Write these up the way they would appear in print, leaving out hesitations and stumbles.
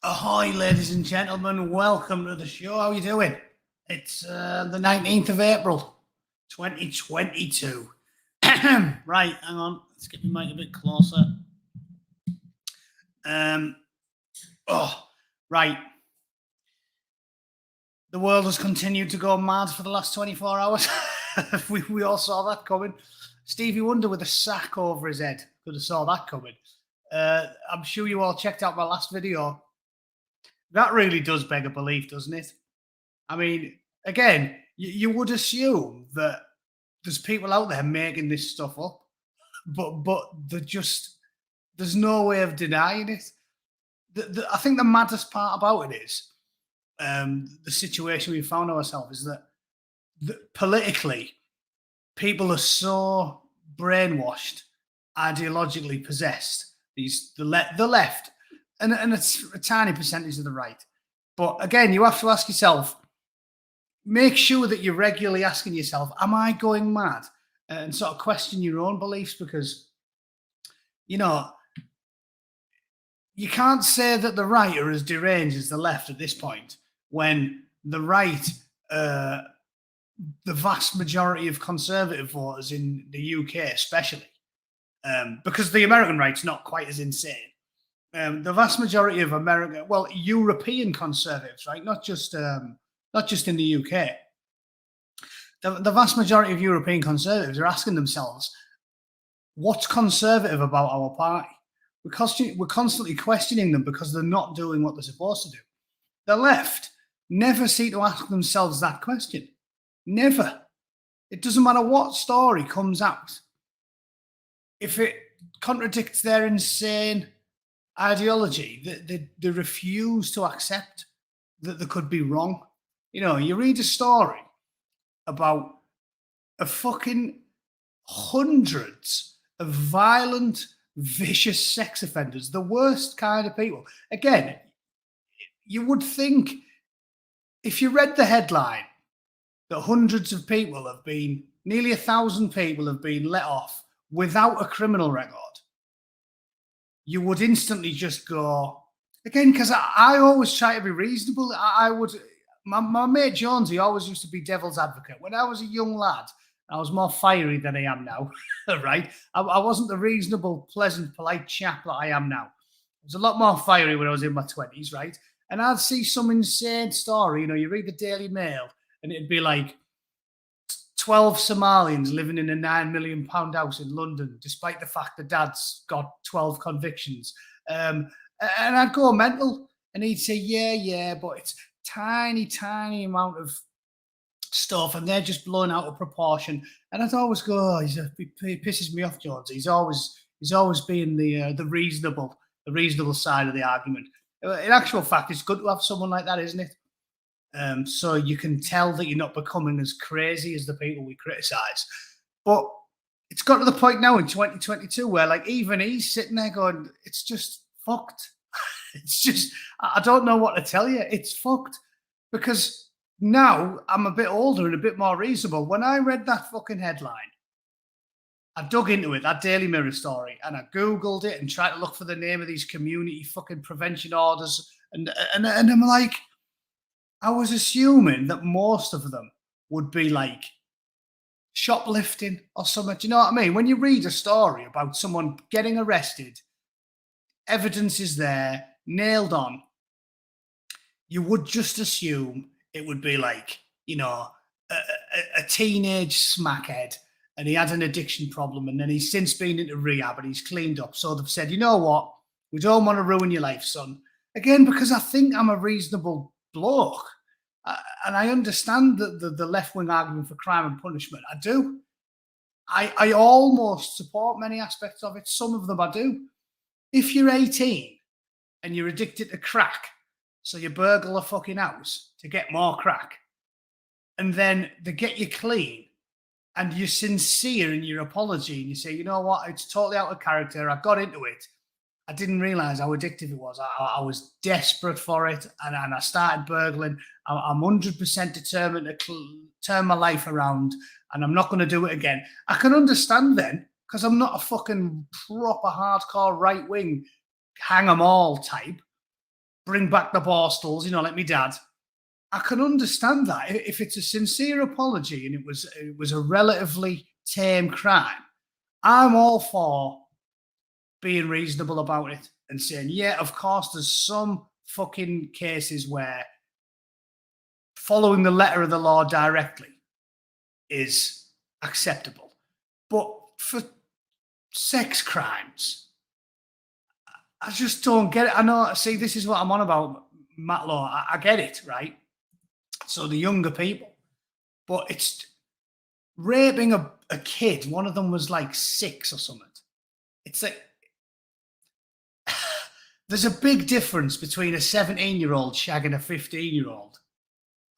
Ahoy, ladies and gentlemen. Welcome to the show. How are you doing? It's the 19th of April, 2022. Right, hang on. Let's get my mic a bit closer. Um, right. The world has continued to go mad for the last 24 hours. we all saw that coming. Stevie Wonder with a sack over his head. Could have saw that coming. I'm sure you all checked out my last video. That really does beg a belief, doesn't it? I mean, again, you would assume that there's people out there making this stuff up, but there's no way of denying it. I think the maddest part about it is the situation we found ourselves is that politically, people are so brainwashed, ideologically possessed. The left, and it's a tiny percentage of the right. But again, you have to ask yourself, make sure that you're regularly asking yourself, am I going mad? And sort of question your own beliefs, because, you can't say that the right are as deranged as the left at this point, when the right, the vast majority of conservative voters in the UK especially, because the American right's not quite as insane. The vast majority of European conservatives, right? Not just in the UK. The vast majority of European conservatives are asking themselves, what's conservative about our party? We're constantly questioning them because they're not doing what they're supposed to do. The left never seem to ask themselves that question. Never. It doesn't matter what story comes out. If it contradicts their insane ideology, they refuse to accept that they could be wrong. You read a story about a fucking hundreds of violent, vicious sex offenders, the worst kind of people. Again, you would think, if you read the headline, that hundreds of people have been, nearly 1,000 people have been let off without a criminal record, you would instantly just go, again, because I always try to be reasonable. My mate Jones, he always used to be devil's advocate. When I was a young lad, I was more fiery than I am now, right? I wasn't the reasonable, pleasant, polite chap that I am now. I was a lot more fiery when I was in my 20s, right? And I'd see some insane story. You read the Daily Mail, and it'd be like 12 Somalians living in a £9 million house in London, despite the fact that dad's got 12 convictions. And I'd go mental, and he'd say, yeah, but it's tiny amount of stuff, and they're just blown out of proportion. And I'd always go, he pisses me off, Jones. He's always being the reasonable side of the argument. In actual fact, it's good to have someone like that, isn't it? So you can tell that you're not becoming as crazy as the people we criticize. But it's got to the point now in 2022 where, even he's sitting there going, it's just fucked. It's just, I don't know what to tell you. It's fucked. Because now I'm a bit older and a bit more reasonable. When I read that fucking headline, I dug into it, that Daily Mirror story, and I Googled it and tried to look for the name of these community fucking prevention orders. And I'm like, I was assuming that most of them would be like shoplifting or something. Do you know what I mean? When you read a story about someone getting arrested, evidence is there, nailed on, you would just assume it would be like, a teenage smackhead, and he had an addiction problem, and then he's since been into rehab and he's cleaned up. So they've said, you know what? We don't want to ruin your life, son. Again, because I think I'm a reasonable bloke. And I understand the left-wing argument for crime and punishment. I do. I almost support many aspects of it. Some of them I do. If you're 18 and you're addicted to crack, so you burgle a fucking house to get more crack, and then they get you clean, and you're sincere in your apology, and you say, you know what, it's totally out of character, I got into it, I didn't realize how addictive it was. I was desperate for it, and I started burgling. I'm 100% determined to turn my life around, and I'm not going to do it again. I can understand then, because I'm not a fucking proper hardcore right-wing hang 'em all type. bring back the Borstals, like me dad. I can understand that if it's a sincere apology and it was a relatively tame crime. I'm all for being reasonable about it and saying, yeah, of course, there's some fucking cases where following the letter of the law directly is acceptable. But for sex crimes, I just don't get it. I know, see, this is what I'm on about, Matt Law. I get it, right? So the younger people, but it's raping a kid. One of them was like 6 or something. It's like, there's a big difference between a 17-year-old shagging a 15-year-old,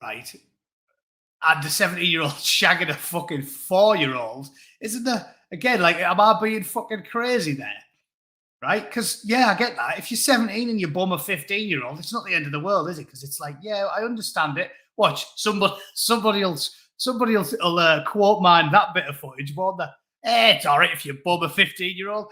right? And the 17-year-old shagging a fucking 4-year-old. Isn't there? Again, like, am I being fucking crazy there? Right? Because, yeah, I get that. If you're 17 and you bum a 15-year-old, it's not the end of the world, is it? Because it's like, yeah, I understand it. Watch, somebody will quote mine that bit of footage, won't they? It's all right if you bum a 15-year-old.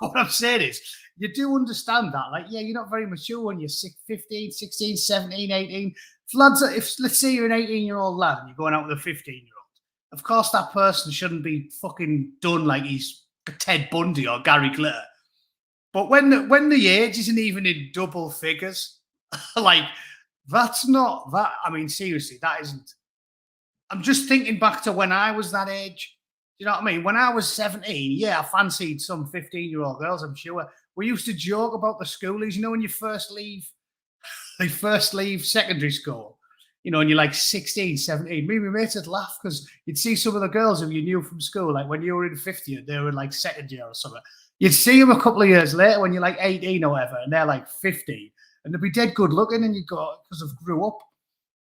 What I'm saying is, you do understand that. Like, yeah, you're not very mature when you're 15, 16, 17, 18. If let's say you're an 18-year-old lad and you're going out with a 15-year-old, of course that person shouldn't be fucking done like he's Ted Bundy or Gary Glitter. But when the age isn't even in double figures, like, that's not that. I mean, seriously, that isn't. I'm just thinking back to when I was that age. You know what I mean? When I was 17, yeah, I fancied some 15-year-old girls, I'm sure. We used to joke about the schoolies, when you first leave secondary school, and you're like 16, 17. Me and my mates would laugh because you'd see some of the girls who you knew from school, like when you were in 50th, they were in like second year or something. You'd see them a couple of years later when you're like 18 or whatever, and they're like 50, and they'd be dead good looking, and you go, because they've grew up.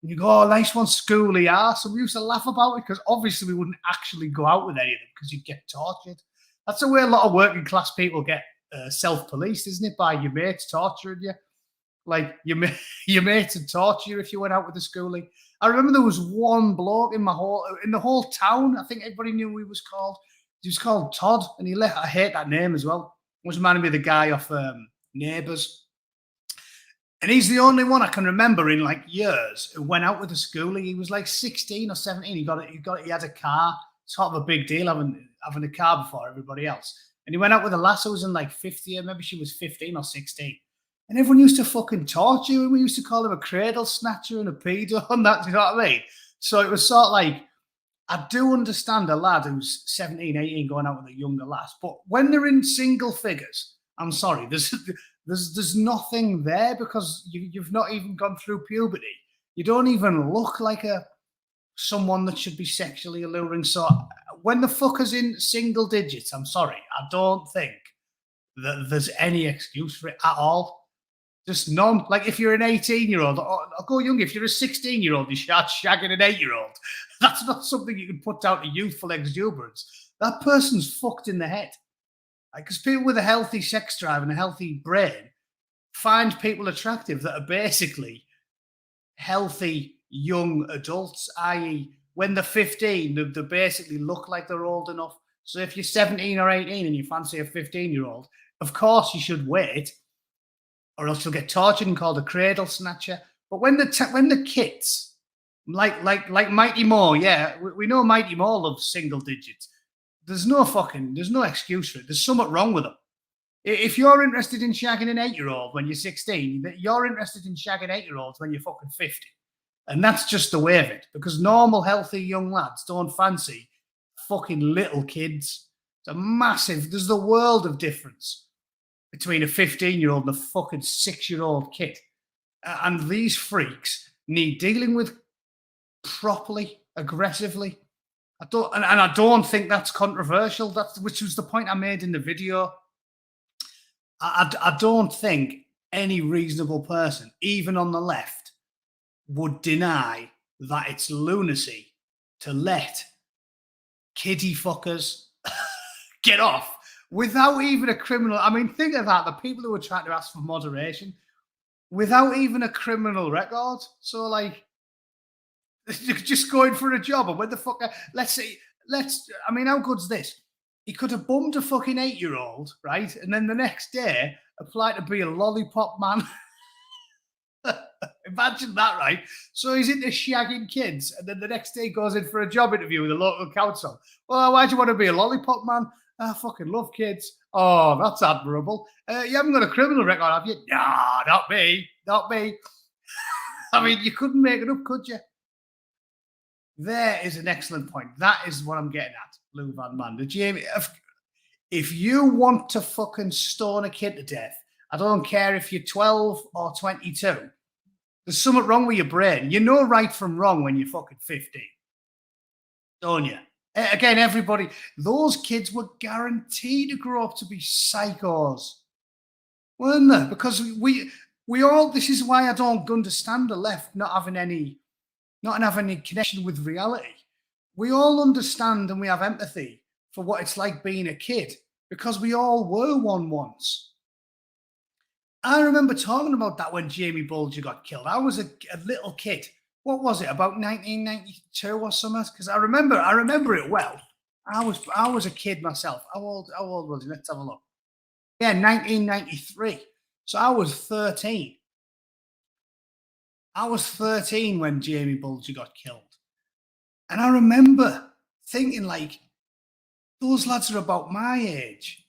And you go, oh, nice one, schooly ass. So we used to laugh about it because obviously we wouldn't actually go out with any of them because you'd get tortured. That's the way a lot of working class people get self-policed, isn't it? By your mates torturing you. Like, your mates would torture you if you went out with a schoolie. I remember there was one bloke in the whole town. I think everybody knew who he was called. He was called Todd, and I hate that name as well. It was reminding me of the guy off Neighbours. And he's the only one I can remember in like years who went out with a schoolie. He was like 16 or 17. He had a car. It's sort of a big deal having a car before everybody else. And he went out with a lass who was in like 50, or maybe she was 15 or 16. And everyone used to fucking torture him. We used to call him a cradle snatcher and a pedo and that, you know what I mean? So it was sort of like, I do understand a lad who's 17, 18 going out with a younger lass. But when they're in single figures, I'm sorry, there's nothing there because you've not even gone through puberty. You don't even look like someone that should be sexually alluring. So when the fucker's in single digits, I'm sorry, I don't think that there's any excuse for it at all. Just none. Like, if you're an 18-year-old, I'll go younger. If you're a 16-year-old, you start shagging an 8-year-old. That's not something you can put down to youthful exuberance. That person's fucked in the head. Because people with a healthy sex drive and a healthy brain find people attractive that are basically healthy young adults, i.e., when they're 15, they basically look like they're old enough. So if you're 17 or 18 and you fancy a 15-year-old, of course you should wait, or else you'll get tortured and called a cradle snatcher. But when the kids, like Mighty Mo, yeah, we know Mighty Mo loves single digits. There's no excuse for it. There's something wrong with them. If you're interested in shagging an 8-year-old when you're 16, you're interested in shagging 8-year-olds when you're fucking 50. And that's just the way of it. Because normal, healthy young lads don't fancy fucking little kids. There's the world of difference between a 15-year-old and a fucking 6-year-old kid. And these freaks need dealing with properly, aggressively. I don't think that's controversial. Which was the point I made in the video. I don't think any reasonable person, even on the left, would deny that it's lunacy to let kiddie fuckers get off without even a criminal. I mean, think of that. The people who are trying to ask for moderation without even a criminal record. So, like, just going for a job. And when the fuck, I mean, how good's this? He could have bummed a fucking 8-year-old, right? And then the next day apply to be a lollipop man. Imagine that, right? So he's into shagging kids, and then the next day goes in for a job interview with the local council. Well, why do you want to be a lollipop man? I fucking love kids. Oh, that's admirable. You haven't got a criminal record, have you? Nah, not me. Not me. I mean, you couldn't make it up, could you? There is an excellent point. That is what I'm getting at, Lou Van Man. The Jamie, if you want to fucking stone a kid to death, I don't care if you're 12 or 22. There's something wrong with your brain. You know right from wrong when you're fucking 15. Don't you? Again, everybody, those kids were guaranteed to grow up to be psychos, weren't they? Because we all, this is why I don't understand the left not having any connection with reality. We all understand and we have empathy for what it's like being a kid because we all were one once. I remember talking about that when Jamie Bulger got killed. I was a little kid. What was it, about 1992 or something? Because I remember it well. I was a kid myself. How old was he? Let's have a look. Yeah, 1993. So I was 13. I was 13 when Jamie Bulger got killed. And I remember thinking, like, those lads are about my age.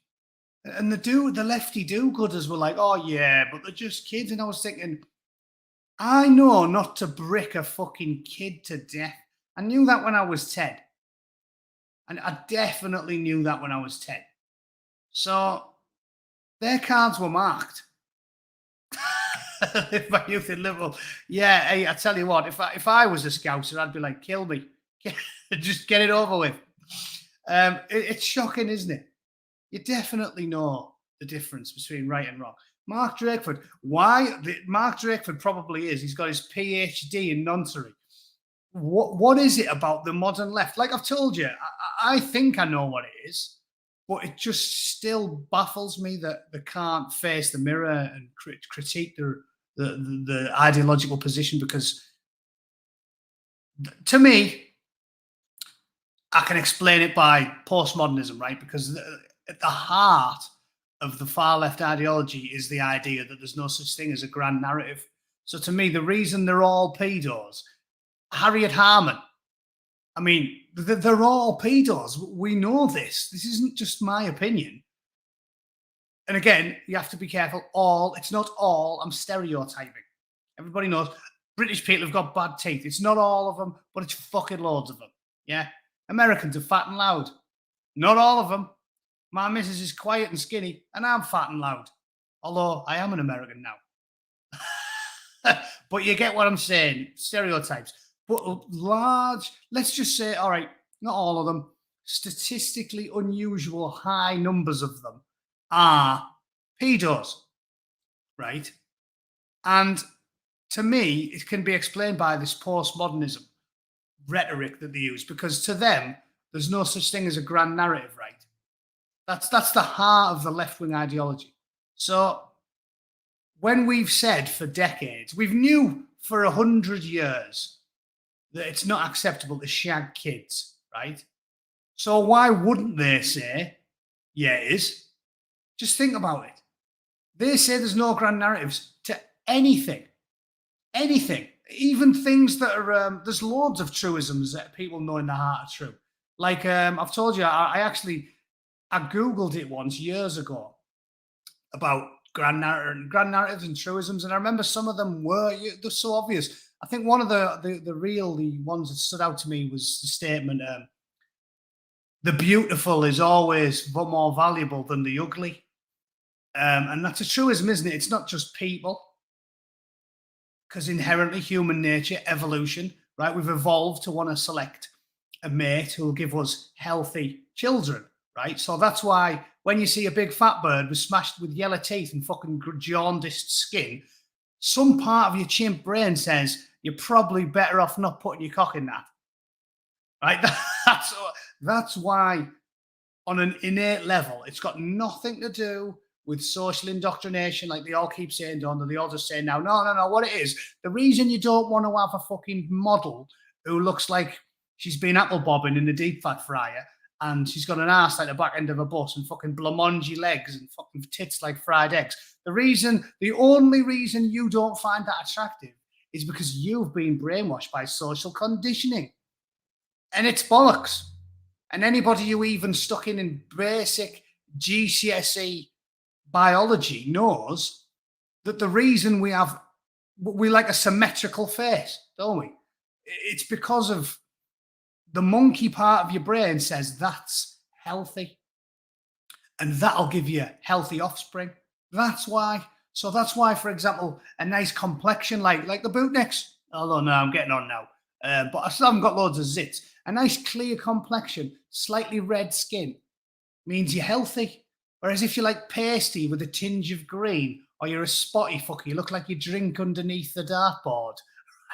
And the lefty do-gooders were like, oh, yeah, but they're just kids. And I was thinking, I know not to brick a fucking kid to death. I knew that when I was 10. And I definitely knew that when I was 10. So their cards were marked. If my youth in Liverpool. Yeah, hey, I tell you what, if I was a Scouser, I'd be like, kill me. Just get it over with. It's shocking, isn't it? You definitely know the difference between right and wrong. Mark Drakeford, Mark Drakeford probably is. He's got his PhD in noncery. What is it about the modern left? Like I've told you, I think I know what it is, but it just still baffles me that they can't face the mirror and critique the ideological position, because to me, I can explain it by postmodernism, right? Because at the heart of the far left ideology is the idea that there's no such thing as a grand narrative. So to me, the reason they're all pedos, Harriet Harman, I mean, they're all pedos. We know this. This isn't just my opinion. And again, you have to be careful. It's not all. I'm stereotyping. Everybody knows British people have got bad teeth. It's not all of them, but it's fucking loads of them. Yeah. Americans are fat and loud. Not all of them. My missus is quiet and skinny, and I'm fat and loud. Although I am an American now. But you get what I'm saying. Stereotypes. But large, let's just say, all right, not all of them, statistically unusual high numbers of them are pedos, right? And to me, it can be explained by this postmodernism rhetoric that they use, because to them, there's no such thing as a grand narrative, right? That's the heart of the left-wing ideology. So when we've said for decades, we've knew for 100 years that it's not acceptable to shag kids, right? So why wouldn't they say, yeah, it is? Just think about it. They say there's no grand narratives to anything. Anything. Even things that are, there's loads of truisms that people know in their heart are true. Like, I've told you, I Googled it once years ago about grand narratives and truisms, and I remember some of them they're so obvious. I think one of the ones that stood out to me was the statement, the beautiful is always more valuable than the ugly. And that's a truism, isn't it? It's not just people, because inherently human nature, evolution, right? We've evolved to want to select a mate who will give us healthy children, right? So that's why when you see a big fat bird smashed with yellow teeth and fucking jaundiced skin, some part of your chimp brain says you're probably better off not putting your cock in that, right? That's why, on an innate level, it's got nothing to do with social indoctrination, like they all keep saying, don't they? They all just say now, no. What it is, the reason you don't want to have a fucking model who looks like she's been apple bobbing in a deep fat fryer and she's got an ass like the back end of a bus and fucking blancmange legs and fucking tits like fried eggs. The only reason you don't find that attractive is because you've been brainwashed by social conditioning. And it's bollocks. And anybody who even stuck in basic GCSE biology knows that the reason we like a symmetrical face, don't we? It's because of the monkey part of your brain says that's healthy. And that'll give you healthy offspring. That's why. So that's why, for example, a nice complexion like the Bootnecks. Although no, I'm getting on now. But I still haven't got loads of zits. A nice clear complexion, slightly red skin means you're healthy. Whereas if you're like pasty with a tinge of green, or you're a spotty fucker, you look like you drink underneath the dartboard,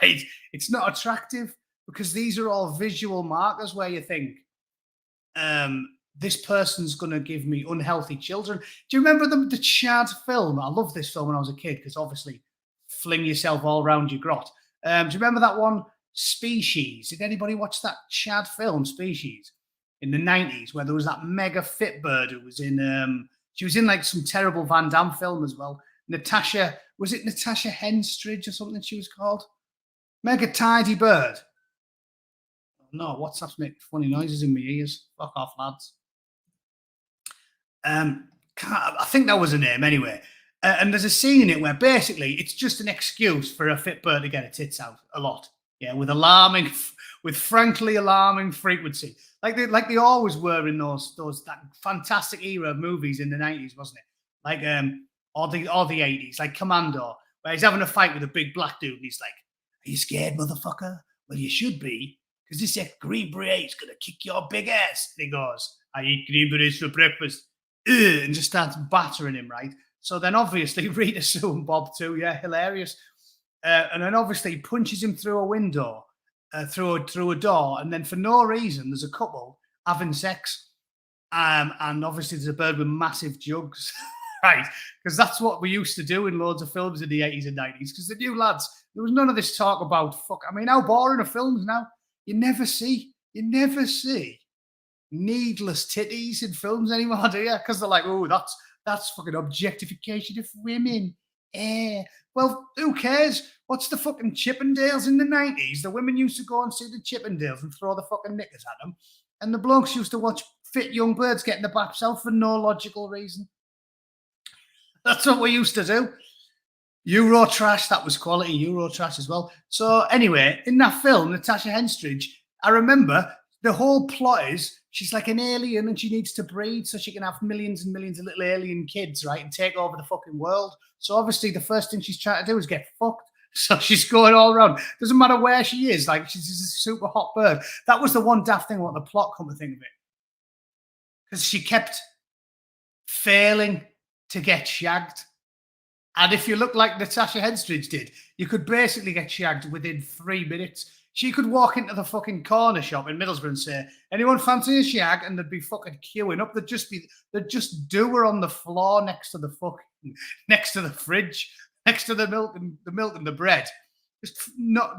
right? It's not attractive because these are all visual markers where you think, this person's going to give me unhealthy children. Do you remember the Chad film? I loved this film when I was a kid because obviously fling yourself all around your grot. Do you remember that one, Species? Did anybody watch that Chad film, Species, in the 90s, where there was that mega fit bird who was in, she was in like some terrible Van Damme film as well. Natasha, was it Natasha Henstridge or something she was called? Mega tidy bird. No, WhatsApp's making funny noises in my ears. Fuck off, lads. I think that was her name anyway. And there's a scene in it where basically it's just an excuse for a fit bird to get her tits out a lot. Yeah, with frankly alarming frequency, like they always were in that fantastic era of movies in the 90s, wasn't it? Like or the 80s, like Commando, where he's having a fight with a big black dude, and he's like, "Are you scared, motherfucker? Well, you should be, because this green beret's gonna kick your big ass." And he goes, "I eat green berets for breakfast," and just starts battering him, right? So then obviously Rita, Sue, and Bob too, yeah, hilarious. And then obviously he punches him through a window, through a door, and then for no reason there's a couple having sex, and obviously there's a bird with massive jugs, right? Because that's what we used to do in loads of films in the 80s and 90s. Because the new lads, there was none of this talk about fuck. I mean, how boring are films now? You never see needless titties in films anymore, do you? Because they're like, oh, that's fucking objectification of women. Well, who cares? What's the fucking Chippendales in the 90s? The women used to go and see the Chippendales and throw the fucking knickers at them. And the blokes used to watch fit young birds getting the baps out for no logical reason. That's what we used to do. Euro trash, that was quality. Euro trash as well. So anyway, in that film, Natasha Henstridge, I remember the whole plot is she's like an alien and she needs to breed so she can have millions and millions of little alien kids, right? And take over the fucking world. So obviously the first thing she's trying to do is get fucked. So she's going all around. Doesn't matter where she is. Like, she's just a super hot bird. That was the one daft thing about the plot, come to think of it. Because she kept failing to get shagged. And if you look like Natasha Henstridge did, you could basically get shagged within 3 minutes. She could walk into the fucking corner shop in Middlesbrough and say, "Anyone fancy a shag?" And they'd be fucking queuing up. They'd just do her on the floor next to the fridge, next to the milk and the bread. Just not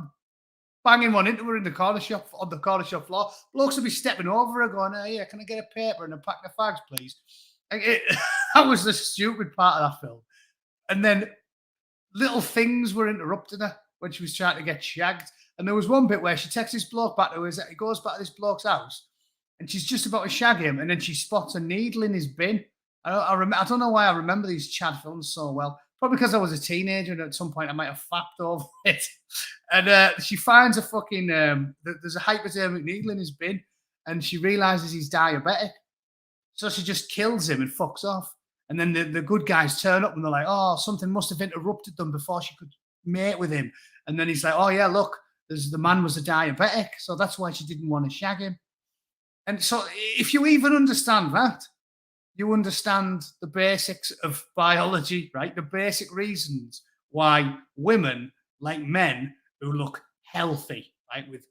banging one into her in the corner shop, on the corner shop floor. Blokes would be stepping over her going, "Oh, yeah, can I get a paper and a pack of fags, please?" That was the stupid part of that film. And then little things were interrupting her when she was trying to get shagged. And there was one bit where she takes this bloke back to he goes back to this bloke's house, and she's just about to shag him, and then she spots a needle in his bin. I don't know why I remember these Chad films so well. Probably because I was a teenager, and at some point I might have fapped over it. And she finds a fucking there's a hypodermic needle in his bin, and she realizes he's diabetic, so she just kills him and fucks off. And then the good guys turn up and they're like, "Oh, something must have interrupted them before she could mate with him." And then he's like, "Oh yeah, look, the man was a diabetic, so that's why she didn't want to shag him." And so if you even understand that, you understand the basics of biology, right? The basic reasons why women like men who look healthy, right, with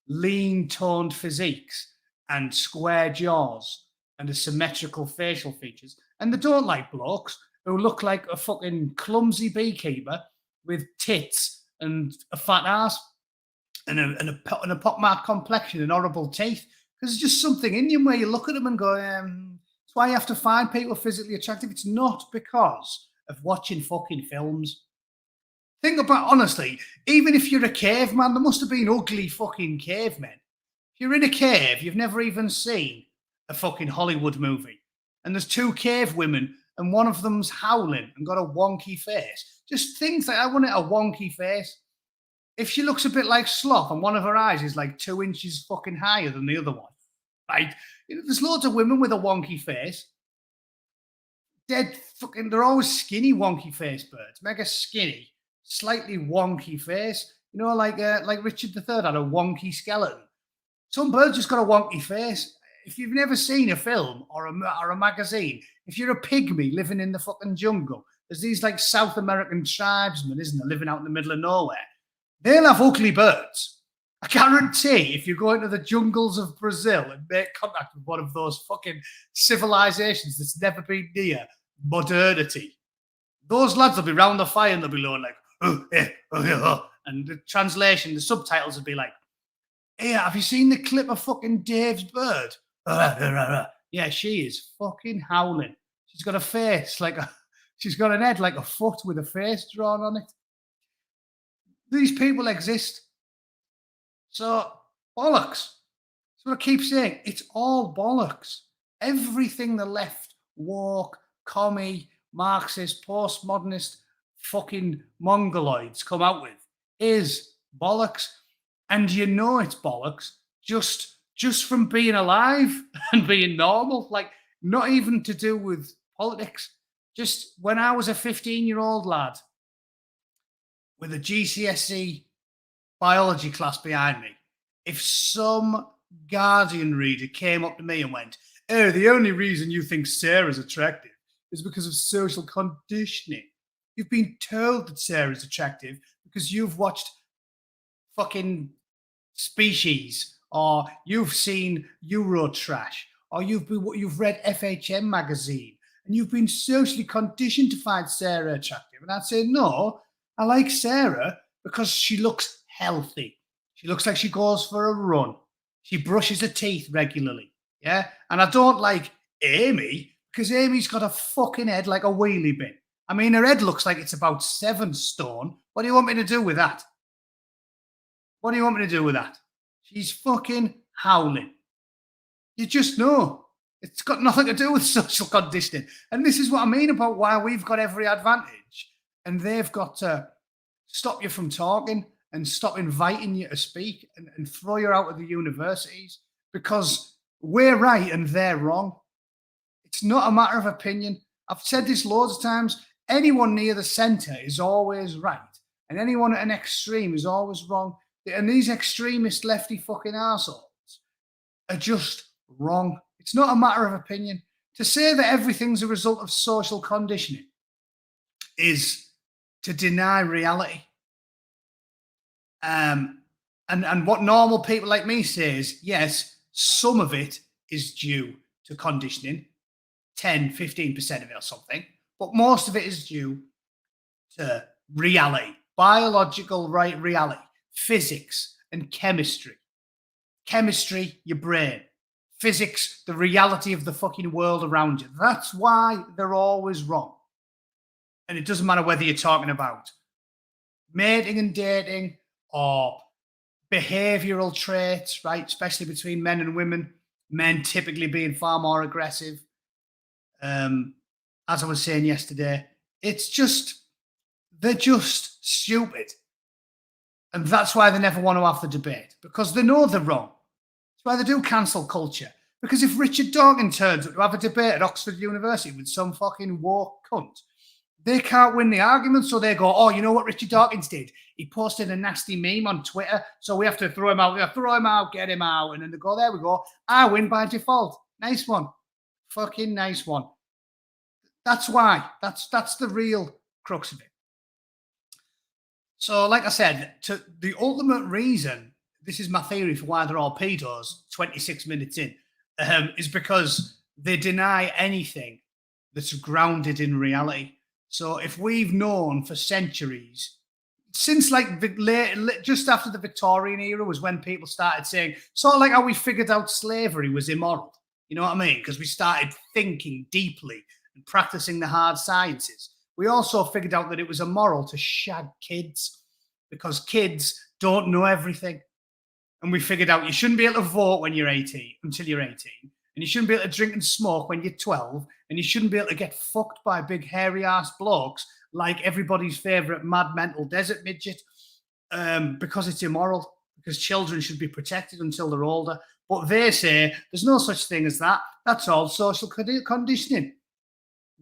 lean, toned physiques and square jaws and a symmetrical facial features, and they don't like blokes who look like a fucking clumsy beekeeper with tits and a fat ass and a pockmarked complexion and horrible teeth. Because there's just something in you where you look at them and go, that's why you have to find people physically attractive. It's not because of watching fucking films. Think about, honestly, even if you're a caveman, there must have been ugly fucking cavemen. If you're in a cave, you've never even seen a fucking Hollywood movie. And there's two cave women and one of them's howling and got a wonky face. Just things like, I want it a wonky face. If she looks a bit like Sloth and one of her eyes is like 2 inches fucking higher than the other one, right? There's loads of women with a wonky face. Dead fucking, they're always skinny, wonky face birds. Mega skinny, slightly wonky face. You know, like Richard III had a wonky skeleton. Some birds just got a wonky face. If you've never seen a film or a magazine, if you're a pygmy living in the fucking jungle, there's these like South American tribesmen, isn't there, living out in the middle of nowhere. They'll have ugly birds. I guarantee if you go into the jungles of Brazil and make contact with one of those fucking civilizations that's never been near modernity, those lads will be round the fire and they'll be going like, and the translation, the subtitles will be like, hey, have you seen the clip of fucking Dave's bird? Yeah, she is fucking howling. She's got a face like she's got an head like a foot with a face drawn on it. These people exist. So, bollocks. That's what I keep saying. It's all bollocks. Everything the left, woke, commie, Marxist, postmodernist, fucking mongoloids come out with is bollocks. And you know it's bollocks just from being alive and being normal. Like, not even to do with politics. Just when I was a 15-year-old lad with a GCSE biology class behind me, if some Guardian reader came up to me and went, oh, the only reason you think Sarah's attractive is because of social conditioning. You've been told that Sarah's attractive because you've watched fucking Species, or you've seen Eurotrash, or you've read FHM magazine, and you've been socially conditioned to find Sarah attractive. And I'd say, no, I like Sarah because she looks healthy. She looks like she goes for a run. She brushes her teeth regularly. Yeah. And I don't like Amy because Amy's got a fucking head like a wheelie bin. I mean, her head looks like it's about 7 stone. What do you want me to do with that? What do you want me to do with that? She's fucking howling. You just know. It's got nothing to do with social conditioning. And this is what I mean about why we've got every advantage and they've got to stop you from talking and stop inviting you to speak and throw you out of the universities because we're right and they're wrong. It's not a matter of opinion. I've said this loads of times. Anyone near the centre is always right. And anyone at an extreme is always wrong. And these extremist lefty fucking arseholes are just wrong. It's not a matter of opinion. To say that everything's a result of social conditioning is to deny reality. And what normal people like me say is, yes, some of it is due to conditioning, 10, 15% of it or something, but most of it is due to reality, biological reality, physics and chemistry. Chemistry, your brain. Physics, the reality of the fucking world around you. That's why they're always wrong. And it doesn't matter whether you're talking about mating and dating or behavioral traits, right? Especially between men and women. Men typically being far more aggressive. As I was saying yesterday, it's just, they're just stupid. And that's why they never want to have the debate, because they know they're wrong. That's why they do cancel culture. Because if Richard Dawkins turns up to have a debate at Oxford University with some fucking woke cunt, they can't win the argument, so they go, oh, you know what Richard Dawkins did? He posted a nasty meme on Twitter, so we have to throw him out. We have to throw him out, get him out. And then they go, there we go. I win by default. Nice one. Fucking nice one. That's why. That's the real crux of it. So, like I said, the ultimate reason, this is my theory for why they're all pedos 26 minutes in, is because they deny anything that's grounded in reality. So if we've known for centuries, since like just after the Victorian era was when people started saying, sort of like how we figured out slavery was immoral. You know what I mean? Because we started thinking deeply and practicing the hard sciences. we also figured out that it was immoral to shag kids because kids don't know everything. And we figured out you shouldn't be able to vote when you're 18 until you're 18. And you shouldn't be able to drink and smoke when you're 12. And you shouldn't be able to get fucked by big hairy ass blokes like everybody's favourite mad mental desert midget because it's immoral, because children should be protected until they're older. But they say there's no such thing as that. That's all social conditioning.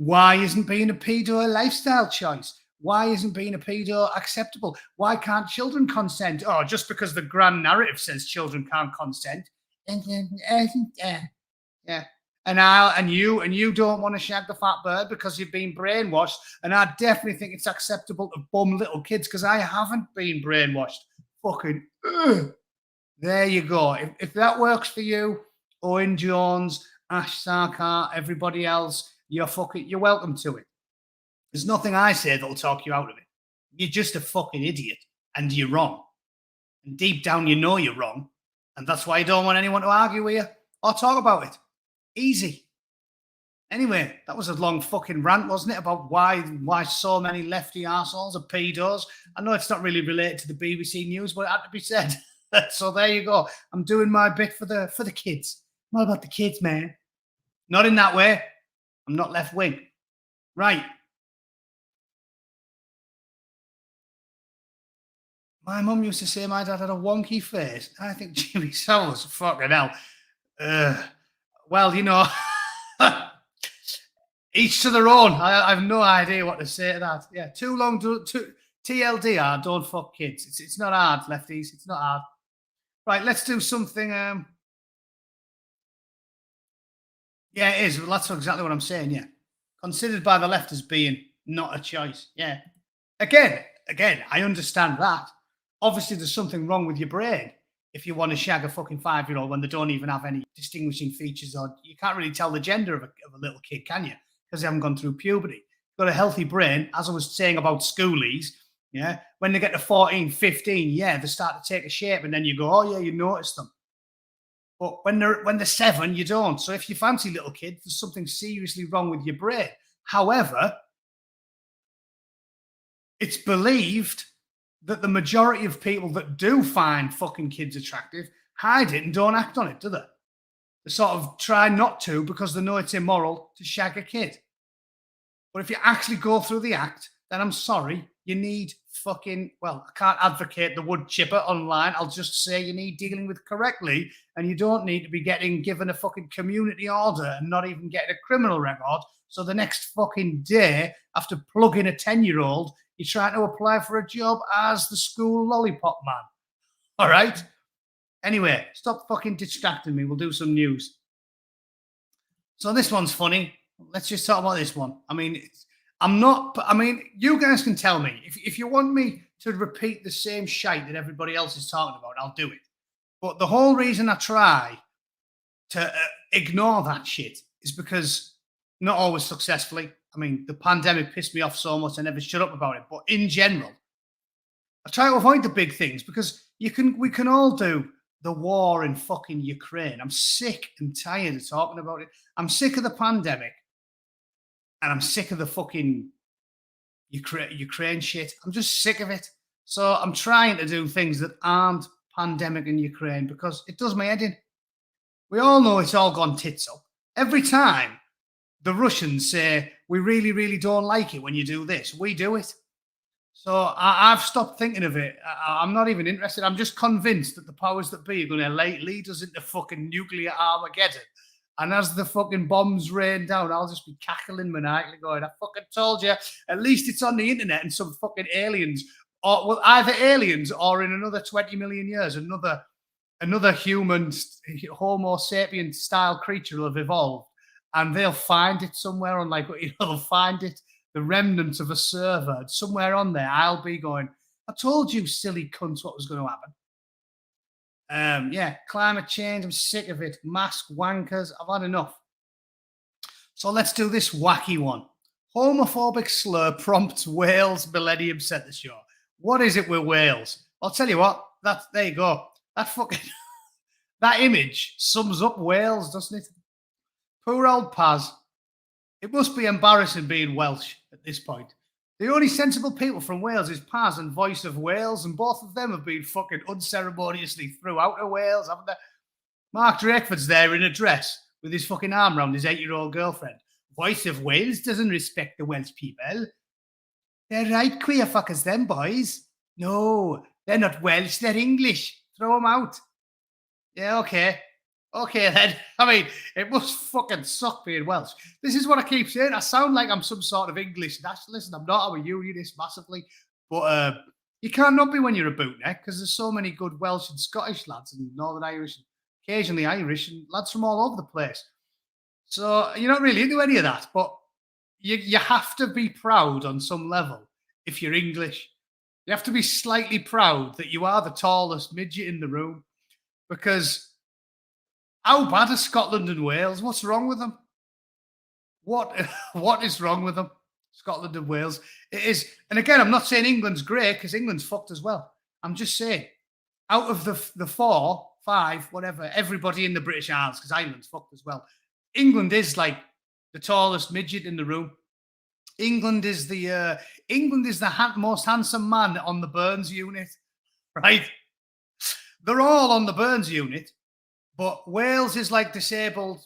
Why isn't being a pedo a lifestyle choice? Why isn't being a pedo acceptable? Why can't children consent? Oh, just because the grand narrative says children can't consent. Yeah. And you don't want to shag the fat bird because you've been brainwashed. And I definitely think it's acceptable to bum little kids because I haven't been brainwashed. Fucking there you go. If that works for you, Owen Jones, Ash Sarkar, everybody else, you're welcome to it. There's nothing I say that'll talk you out of it. You're just a fucking idiot and you're wrong. And deep down, you know you're wrong. And that's why you don't want anyone to argue with you or talk about it. Easy. Anyway, that was a long fucking rant, wasn't it? About why so many lefty arseholes are pedos. I know it's not really related to the BBC News, but it had to be said. So there you go. I'm doing my bit for the kids. I'm all about the kids, man. Not in that way. I'm not left wing. Right. My mum used to say my dad had a wonky face. I think Jimmy Savile's fucking hell. Well, you know, each to their own. I have no idea what to say to that. Yeah, too long to TLDR, don't fuck kids. It's not hard, lefties. It's not hard. Right, let's do something. Yeah, it is. Well, that's exactly what I'm saying, yeah. Considered by the left as being not a choice. Yeah. Again, I understand that. Obviously, there's something wrong with your brain if you want to shag a fucking 5-year-old when they don't even have any distinguishing features, or you can't really tell the gender of a little kid, can you? Because they haven't gone through puberty. You've got a healthy brain, as I was saying about schoolies, yeah? When they get to 14, 15, yeah, they start to take a shape, and then you go, oh, yeah, you notice them. But when they're 7, you don't. So if you fancy little kids, there's something seriously wrong with your brain. However, it's believed that the majority of people that do find fucking kids attractive hide it and don't act on it, do they? They sort of try not to because they know it's immoral to shag a kid. But if you actually go through the act, then I'm sorry, you need fucking, well, I can't advocate the wood chipper online. I'll just say you need dealing with correctly, and you don't need to be given a fucking community order and not even getting a criminal record. So the next fucking day, after plugging a 10-year-old, you're trying to apply for a job as the school lollipop man. All right? Anyway, stop fucking distracting me. We'll do some news. So this one's funny. Let's just talk about this one. I mean, you guys can tell me. If you want me to repeat the same shite that everybody else is talking about, I'll do it. But the whole reason I try to ignore that shit is because, not always successfully, I mean, the pandemic pissed me off so much I never shut up about it. But in general, I try to avoid the big things because we can all do the war in fucking Ukraine. I'm sick and tired of talking about it. I'm sick of the pandemic. And I'm sick of the fucking Ukraine shit. I'm just sick of it. So I'm trying to do things that aren't pandemic in Ukraine because it does my head in. We all know it's all gone tits up. Every time the Russians say, we really, really don't like it when you do this, we do it. So I've stopped thinking of it. I'm not even interested. I'm just convinced that the powers that be are going to lead us into fucking nuclear Armageddon. And as the fucking bombs rain down, I'll just be cackling maniacally going, I fucking told you, at least it's on the internet and some fucking aliens, or well, either aliens or in another 20 million years, another human, Homo sapien style creature will have evolved and they'll find it somewhere on they'll find it, the remnants of a server somewhere on there. I'll be going, I told you, silly cunts, what was going to happen. Yeah, climate change, I'm sick of it. Mask wankers, I've had enough. So let's do this wacky one. Homophobic slur prompts Wales Millennium Centre show. What is it with Wales? I'll tell you what, there you go. That fucking, that image sums up Wales, doesn't it? Poor old Paz. It must be embarrassing being Welsh at this point. The only sensible people from Wales is Paz and Voice of Wales, and both of them have been fucking unceremoniously threw out of Wales, haven't they? Mark Drakeford's there in a dress with his fucking arm around his 8-year-old girlfriend. Voice of Wales doesn't respect the Welsh people. They're right queer fuckers, them boys. No, they're not Welsh, they're English. Throw them out. Yeah, okay. Okay, then. I mean, it must fucking suck being Welsh. This is what I keep saying. I sound like I'm some sort of English nationalist, and I'm not. I'm a unionist massively. But you can't not be when you're a bootneck, because there's so many good Welsh and Scottish lads and Northern Irish and occasionally Irish and lads from all over the place. So you're not really into any of that, but you have to be proud on some level if you're English. You have to be slightly proud that you are the tallest midget in the room, because how bad are Scotland and Wales? What's wrong with them? What is wrong with them? Scotland and Wales. It is, and again, I'm not saying England's great, because England's fucked as well. I'm just saying, out of the 4, 5, whatever, everybody in the British Isles, because Ireland's fucked as well. England is like the tallest midget in the room. England is the most handsome man on the Burns unit, right? They're all on the Burns unit, but Wales is like disabled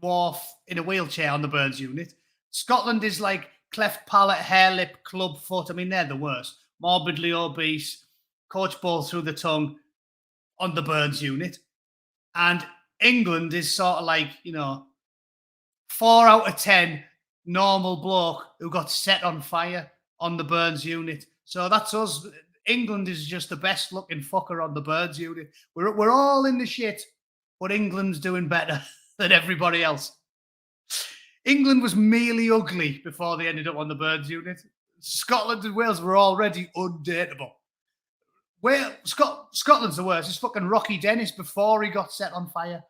dwarf in a wheelchair on the Burns unit. Scotland is like cleft palate, hair lip, club foot. I mean, they're the worst. Morbidly obese, coach ball through the tongue on the Burns unit. And England is sort of like, 4 out of 10 normal bloke who got set on fire on the Burns unit. So that's us. England is just the best looking fucker on the Burns unit. We're all in the shit, but England's doing better than everybody else. England was merely ugly before they ended up on the Burns unit. Scotland and Wales were already undateable. Scotland's the worst. It's fucking Rocky Dennis before he got set on fire.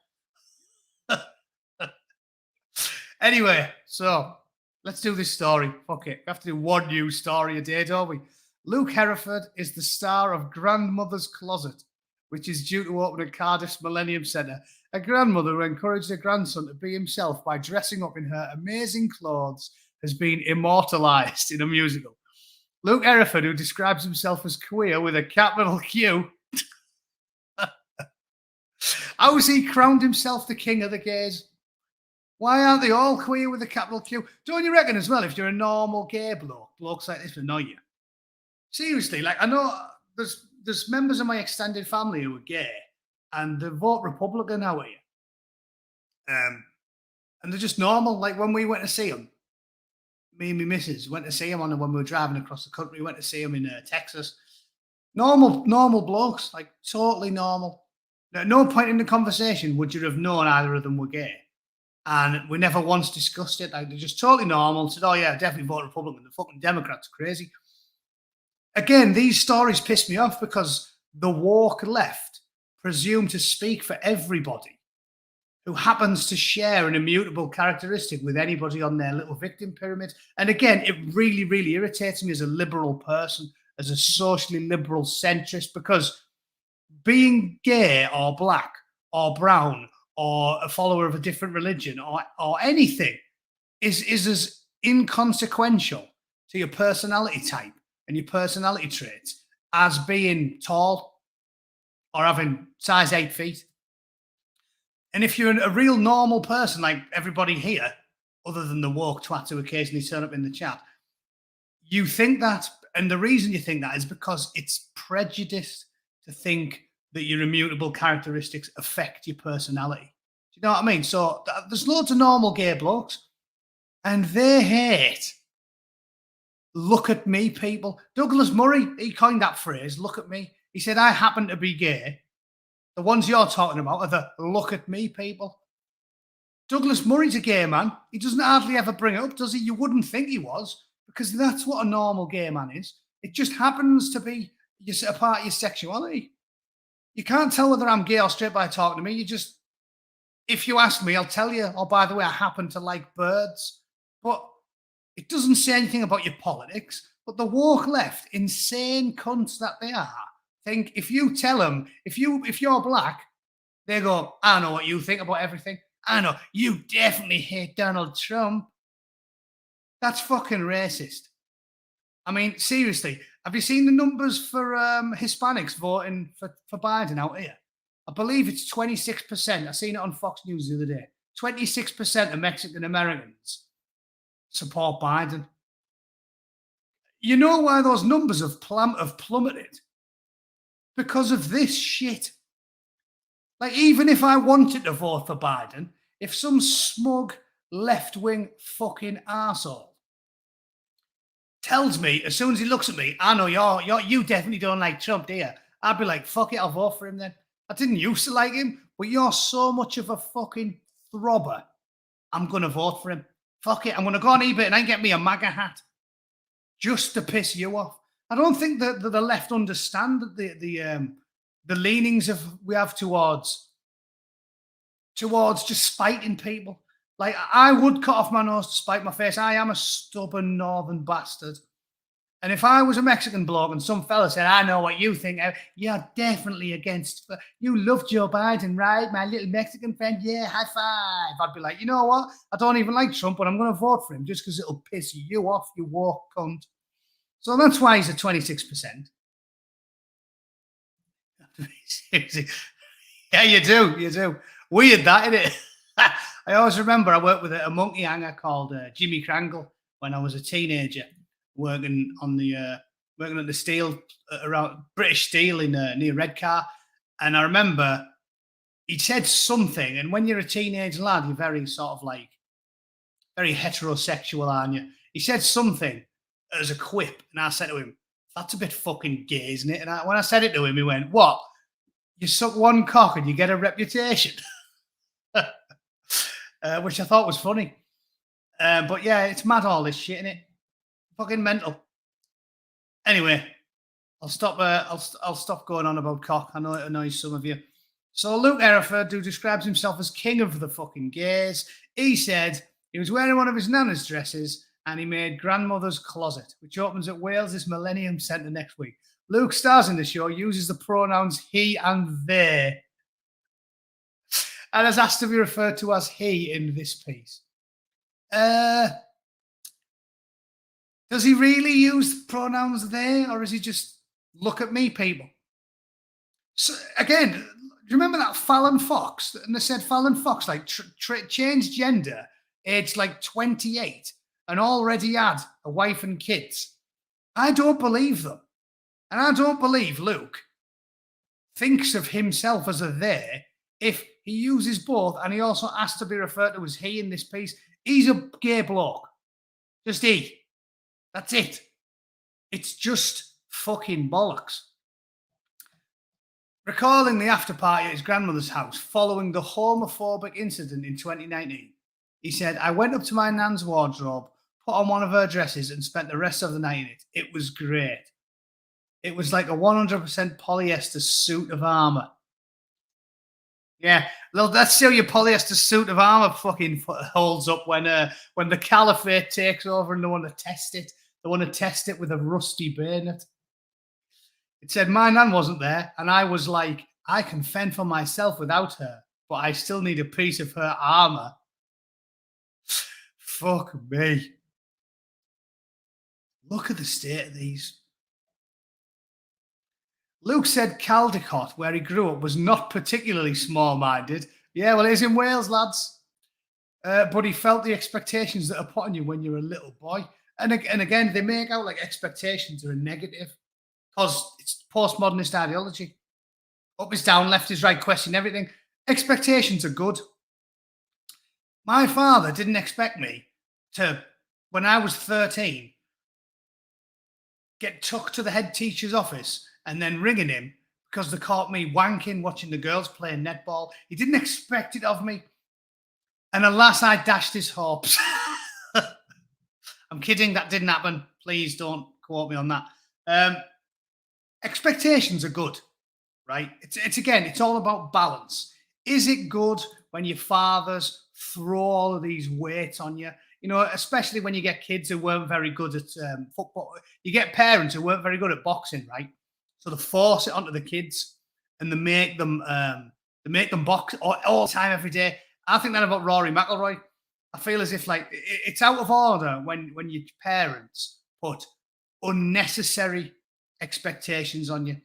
Anyway, so let's do this story. Fuck it. We have to do one news story a day, don't we? Luke Hereford is the star of Grandmother's Closet, which is due to open at Cardiff's Millennium Centre. A grandmother who encouraged her grandson to be himself by dressing up in her amazing clothes has been immortalised in a musical. Luke Hereford, who describes himself as queer with a capital Q, how has he crowned himself the king of the gays? Why aren't they all queer with a capital Q? Don't you reckon as well, if you're a normal gay bloke, blokes like this annoy you? Seriously, like, I know there's members of my extended family who are gay and they vote Republican now here. And they're just normal. Like when we went to see them, me and my missus went to see him when we were driving across the country. We went to see him in Texas. Normal blokes, like totally normal. At no point in the conversation would you have known either of them were gay. And we never once discussed it. Like, they're just totally normal. Said, oh yeah, definitely vote Republican. The fucking Democrats are crazy. Again, these stories piss me off because the woke left presume to speak for everybody who happens to share an immutable characteristic with anybody on their little victim pyramid. And again, it really, really irritates me as a liberal person, as a socially liberal centrist, because being gay or black or brown or a follower of a different religion or anything is as inconsequential to your personality type and your personality traits as being tall or having size 8 feet. And if you're a real normal person like everybody here, other than the woke twats who occasionally turn up in the chat, you think that, and the reason you think that is because it's prejudiced to think that your immutable characteristics affect your personality. Do you know what I mean? So there's loads of normal gay blokes, and they hate look at me people. Douglas Murray, he coined that phrase, look at me. He said, I happen to be gay. The ones you're talking about are the look at me people. Douglas Murray's a gay man. He doesn't hardly ever bring it up, does he? You wouldn't think he was, because that's what a normal gay man is. It just happens to be a part of your sexuality. You can't tell whether I'm gay or straight by talking to me. You just, if you ask me, I'll tell you, oh, by the way, I happen to like birds. But it doesn't say anything about your politics. But the woke left, insane cunts that they are, think if you tell them, if you're black, they go, I know what you think about everything. I know you definitely hate Donald Trump. That's fucking racist. I mean, seriously, have you seen the numbers for Hispanics voting for Biden out here? I believe it's 26%. I seen it on Fox News the other day. 26% of Mexican Americans support Biden. You know why those numbers have plummeted? Because of this shit. Like, even if I wanted to vote for Biden, if some smug left-wing fucking arsehole tells me, as soon as he looks at me, I know you definitely don't like Trump, do you? I'd be like, fuck it, I'll vote for him then. I didn't used to like him, but you're so much of a fucking throbber. I'm going to vote for him. Fuck it, I'm going to go on eBay and I get me a MAGA hat just to piss you off. I don't think that the left understand the leanings we have towards just spiting people. Like, I would cut off my nose to spite my face. I am a stubborn northern bastard. And if I was a Mexican bloke and some fella said, I know what you think, you're definitely against, you love Joe Biden, right? My little Mexican friend, yeah, high five. I'd be like, you know what? I don't even like Trump, but I'm going to vote for him just because it'll piss you off, you woke cunt. So that's why he's at 26%. Yeah, you do. Weird that, isn't it? I always remember I worked with a monkey hanger called Jimmy Krangle when I was a teenager, working at the steel around British Steel in near Redcar. And I remember he said something, and when you're a teenage lad, you're very sort of like very heterosexual, aren't you? He said something as a quip, and I said to him, "That's a bit fucking gay, isn't it?" And when I said it to him, he went, "What? You suck one cock and you get a reputation," which I thought was funny. But yeah, it's mad all this shit, innit? Fucking mental. Anyway, I'll stop. I'll stop going on about cock. I know it annoys some of you. So Luke Hereford, who describes himself as king of the fucking gays, he said he was wearing one of his nana's dresses and he made grandmother's closet, which opens at Wales' Millennium Centre next week. Luke stars in the show, uses the pronouns he and they, and has asked to be referred to as he in this piece. Does he really use pronouns they, or is he just look at me, people? So again, do you remember that Fallon Fox? And they said Fallon Fox like changed gender, aged like 28, and already had a wife and kids. I don't believe them. And I don't believe Luke thinks of himself as a they if he uses both and he also asks to be referred to as he in this piece. He's a gay bloke. Just he. That's it. It's just fucking bollocks. Recalling the after party at his grandmother's house following the homophobic incident in 2019, he said, I went up to my nan's wardrobe, put on one of her dresses and spent the rest of the night in it. It was great. It was like a 100% polyester suit of armor. Yeah, let's see how your polyester suit of armor fucking holds up when the caliphate takes over and they want to test it. They want to test it with a rusty bayonet. It said, my nan wasn't there, and I was like, I can fend for myself without her, but I still need a piece of her armor. Fuck me. Look at the state of these. Luke said Caldecott, where he grew up, was not particularly small-minded. Yeah, well, he's in Wales, lads. But he felt the expectations that are put on you when you're a little boy. And again, they make out like expectations are a negative because it's postmodernist ideology. Up is down, left is right, question everything. Expectations are good. My father didn't expect me to, when I was 13, get took to the head teacher's office and then ringing him because they caught me wanking watching the girls playing netball. He didn't expect it of me. And alas, I dashed his hopes. I'm kidding. That didn't happen. Please don't quote me on that. Expectations are good, right? It's all about balance. Is it good when your fathers throw all of these weights on you? You know, especially when you get kids who weren't very good at football. You get parents who weren't very good at boxing, right? So they force it onto the kids and they make them box all the time, every day. I think that about Rory McIlroy. I feel as if like it's out of order when your parents put unnecessary expectations on you.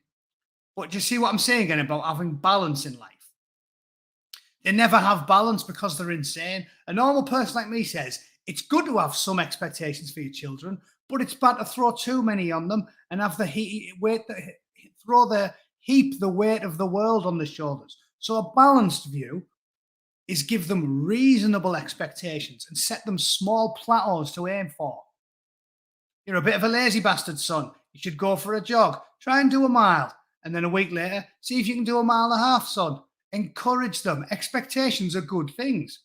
But do you see what I'm saying again about having balance in life? They never have balance because they're insane. A normal person like me says it's good to have some expectations for your children, but it's bad to throw too many on them and have the heap the weight of the world on the shoulders. So a balanced view is give them reasonable expectations and set them small plateaus to aim for. You're a bit of a lazy bastard, son. You should go for a jog. Try and do a mile. And then a week later, see if you can do a mile and a half, son. Encourage them. Expectations are good things.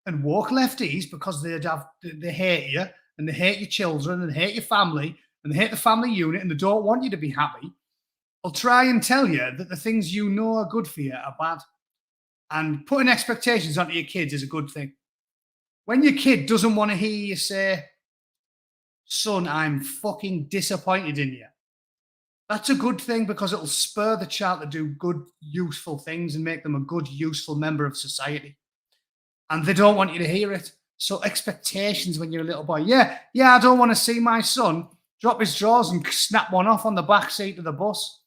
And woke lefties, because they hate you and they hate your children and they hate your family and they hate the family unit and they don't want you to be happy, will try and tell you that the things you know are good for you are bad. And putting expectations onto your kids is a good thing. When your kid doesn't want to hear you say, son, I'm fucking disappointed in you, that's a good thing because it'll spur the child to do good, useful things and make them a good, useful member of society. And they don't want you to hear it. So expectations when you're a little boy. Yeah, I don't want to see my son drop his drawers and snap one off on the back seat of the bus.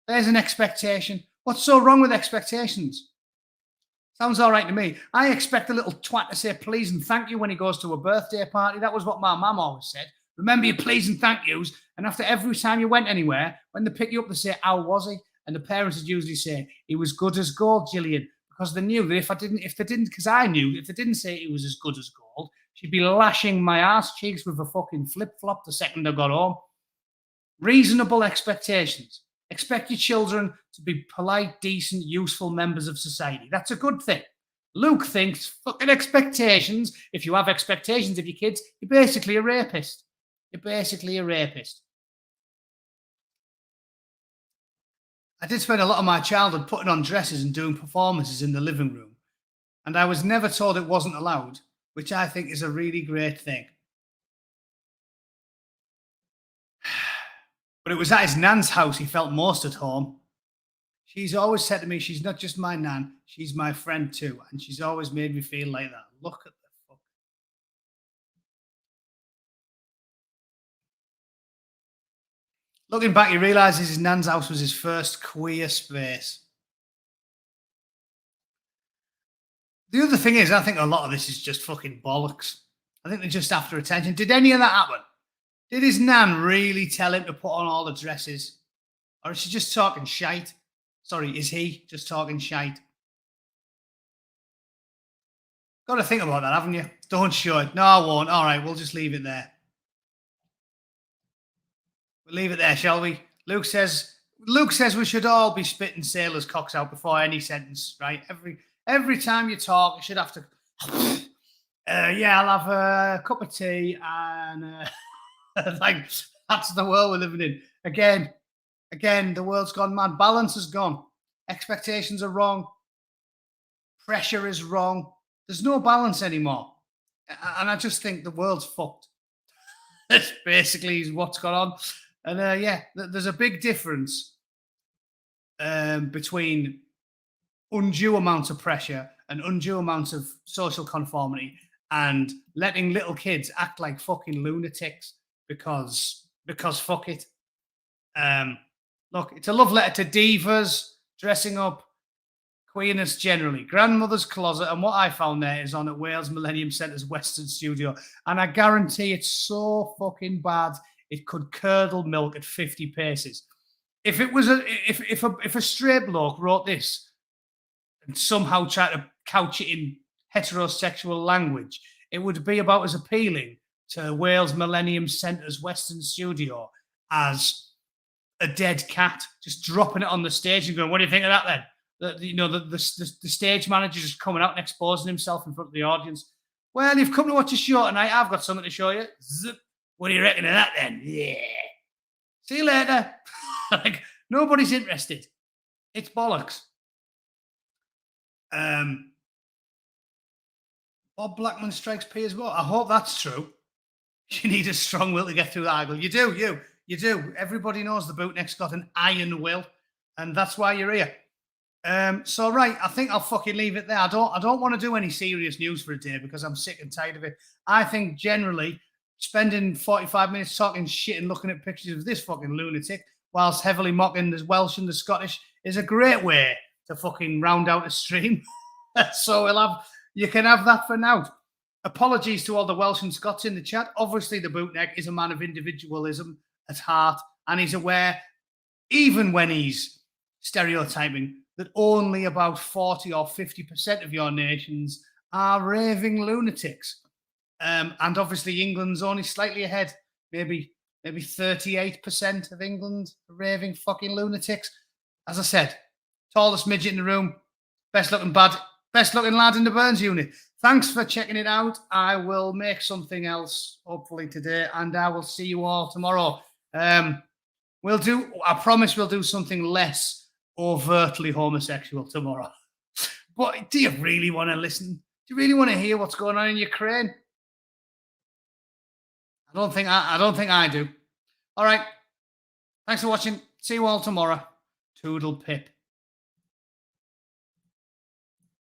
There's an expectation. What's so wrong with expectations? Sounds all right to me. I expect a little twat to say please and thank you when he goes to a birthday party. That was what my mum always said. Remember your please and thank yous. And after every time you went anywhere, when they pick you up, they say, how was he? And the parents would usually say, he was good as gold, Gillian. Because they knew that if they didn't say he was as good as gold, she'd be lashing my ass cheeks with a fucking flip-flop the second I got home. Reasonable expectations. Expect your children to be polite, decent, useful members of society. That's a good thing. Luke thinks fucking expectations. If you have expectations of your kids, you're basically a rapist. You're basically a rapist. I did spend a lot of my childhood putting on dresses and doing performances in the living room. And I was never told it wasn't allowed, which I think is a really great thing. But it was at his nan's house he felt most at home. She's always said to me, she's not just my nan, she's my friend too. And she's always made me feel like that. Look at the fuck. Looking back, he realises his nan's house was his first queer space. The other thing is, I think a lot of this is just fucking bollocks. I think they're just after attention. Did any of that happen? Did his nan really tell him to put on all the dresses? Or is she just talking shite? Sorry, is he just talking shite? Got to think about that, haven't you? Don't show it. No, I won't. All right, we'll just leave it there. We'll leave it there, shall we? Luke says we should all be spitting sailors' cocks out before any sentence, right? Every time you talk, you should have to. Yeah, I'll have a cup of tea and like that's the world we're living in. Again, the world's gone mad. Balance is gone. Expectations are wrong. Pressure is wrong. There's no balance anymore, and I just think the world's fucked. That's basically what's gone on. And there's a big difference between undue amounts of pressure and undue amounts of social conformity and letting little kids act like fucking lunatics because fuck it. Look, it's a love letter to divas, dressing up, queerness generally, grandmother's closet, and what I found there is on at Wales Millennium Centre's Western Studio, and I guarantee it's so fucking bad it could curdle milk at 50 paces. If it was if a straight bloke wrote this and somehow tried to couch it in heterosexual language, it would be about as appealing to Wales Millennium Centre's Western Studio as a dead cat just dropping it on the stage and going, "What do you think of that then?" The stage manager just coming out and exposing himself in front of the audience. Well, you've come to watch a show tonight. I've got something to show you. Zip. What do you reckon of that then? Yeah. See you later. Like, nobody's interested. It's bollocks. Bob Blackman strikes P as well. I hope that's true. You need a strong will to get through that angle. You do. Everybody knows the Bootneck's got an iron will, and that's why you're here. So right, I think I'll fucking leave it there. I don't want to do any serious news for a day because I'm sick and tired of it. I think generally spending 45 minutes talking shit and looking at pictures of this fucking lunatic whilst heavily mocking the Welsh and the Scottish is a great way to fucking round out a stream. So you can have that for now. Apologies to all the Welsh and Scots in the chat. Obviously, the Bootneck is a man of individualism at heart, and he's aware, even when he's stereotyping, that only about 40 or 50% of your nations are raving lunatics. And obviously, England's only slightly ahead, maybe 38% of England are raving fucking lunatics. As I said, tallest midget in the room, best looking lad in the Burns unit. Thanks for checking it out. I will make something else hopefully today, and I will see you all tomorrow. I promise we'll do something less overtly homosexual tomorrow. But do you really want to listen? Do you really want to hear what's going on in Ukraine? I don't think I do. All right. Thanks for watching. See you all tomorrow. Toodle pip.